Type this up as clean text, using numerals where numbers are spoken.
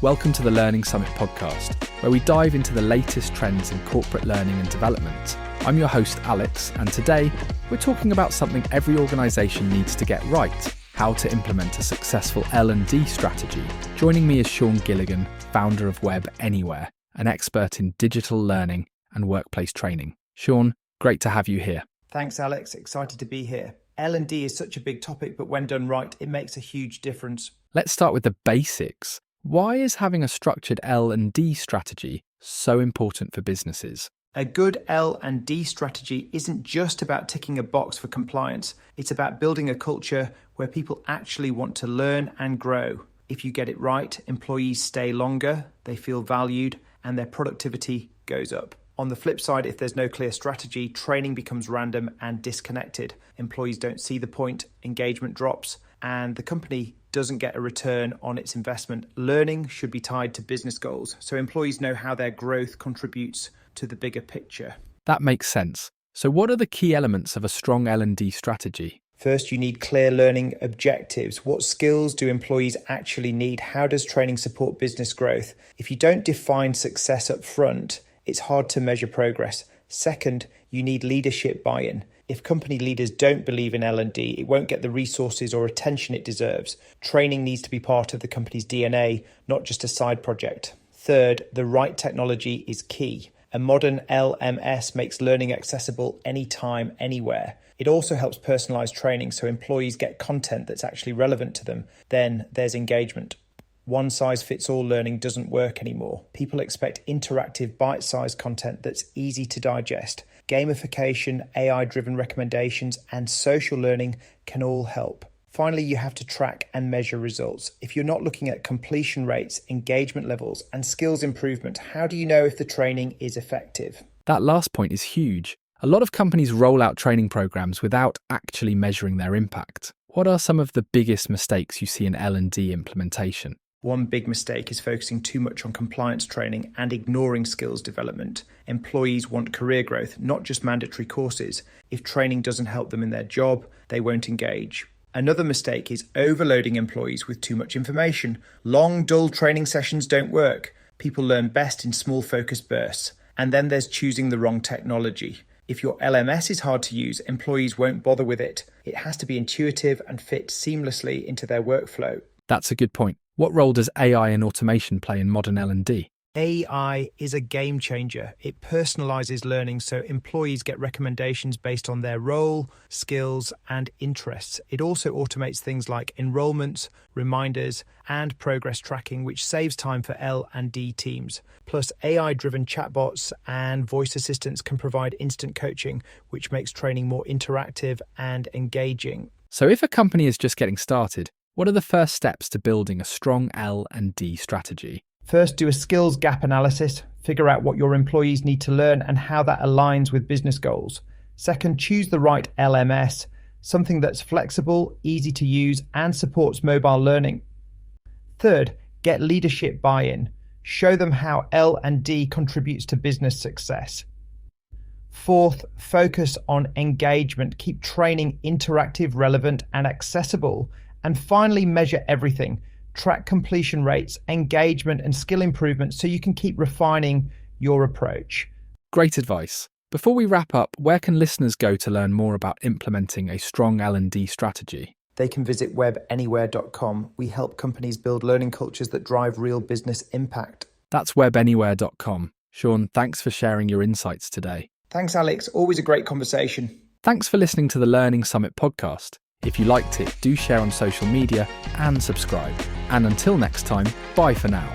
Welcome to the Learning Summit podcast, where we dive into the latest trends in corporate learning and development. I'm your host, Alex, and today we're talking about something every organisation needs to get right: how to implement a successful L&D strategy. Joining me is Sean Gilligan, founder of Webanywhere, an expert in digital learning and workplace training. Sean, great to have you here. Thanks, Alex. Excited to be here. L&D is such a big topic, but when done right, it makes a huge difference. Let's start with the basics. Why is having a structured L&D strategy so important for businesses? A good L&D strategy isn't just about ticking a box for compliance. It's about building a culture where people actually want to learn and grow. If you get it right, employees stay longer, they feel valued, and their productivity goes up. On the flip side, if there's no clear strategy, training becomes random and disconnected. Employees don't see the point, engagement drops, and the company doesn't get a return on its investment. Learning should be tied to business goals, so employees know how their growth contributes to the bigger picture. That makes sense. So what are the key elements of a strong L&D strategy? First, you need clear learning objectives. What skills do employees actually need? How does training support business growth? If you don't define success up front, it's hard to measure progress. Second, you need leadership buy-in. If company leaders don't believe in L&D, it won't get the resources or attention it deserves. Training needs to be part of the company's DNA, not just a side project. Third, the right technology is key. A modern LMS makes learning accessible anytime, anywhere. It also helps personalize training so employees get content that's actually relevant to them. Then there's engagement. One-size-fits-all learning doesn't work anymore. People expect interactive, bite-sized content that's easy to digest. Gamification, AI-driven recommendations, and social learning can all help. Finally, you have to track and measure results. If you're not looking at completion rates, engagement levels, and skills improvement, how do you know if the training is effective? That last point is huge. A lot of companies roll out training programs without actually measuring their impact. What are some of the biggest mistakes you see in L&D implementation? One big mistake is focusing too much on compliance training and ignoring skills development. Employees want career growth, not just mandatory courses. If training doesn't help them in their job, they won't engage. Another mistake is overloading employees with too much information. Long, dull training sessions don't work. People learn best in small focused bursts. And then there's choosing the wrong technology. If your LMS is hard to use, employees won't bother with it. It has to be intuitive and fit seamlessly into their workflow. That's a good point. What role does AI and automation play in modern L&D? AI is a game changer. It personalizes learning so employees get recommendations based on their role, skills, and interests. It also automates things like enrollments, reminders, and progress tracking, which saves time for L&D teams. Plus, AI-driven chatbots and voice assistants can provide instant coaching, which makes training more interactive and engaging. So if a company is just getting started, what are the first steps to building a strong L&D strategy? First, do a skills gap analysis. Figure out what your employees need to learn and how that aligns with business goals. Second, choose the right LMS, something that's flexible, easy to use, and supports mobile learning. Third, get leadership buy-in. Show them how L&D contributes to business success. Fourth, focus on engagement. Keep training interactive, relevant, and accessible. And finally, measure everything. Track completion rates, engagement, and skill improvement so you can keep refining your approach. Great advice. Before we wrap up, where can listeners go to learn more about implementing a strong L&D strategy? They can visit webanywhere.com. We help companies build learning cultures that drive real business impact. That's webanywhere.com. Sean, thanks for sharing your insights today. Thanks, Alex. Always a great conversation. Thanks for listening to the Learning Summit podcast. If you liked it, do share on social media and subscribe. And until next time, bye for now.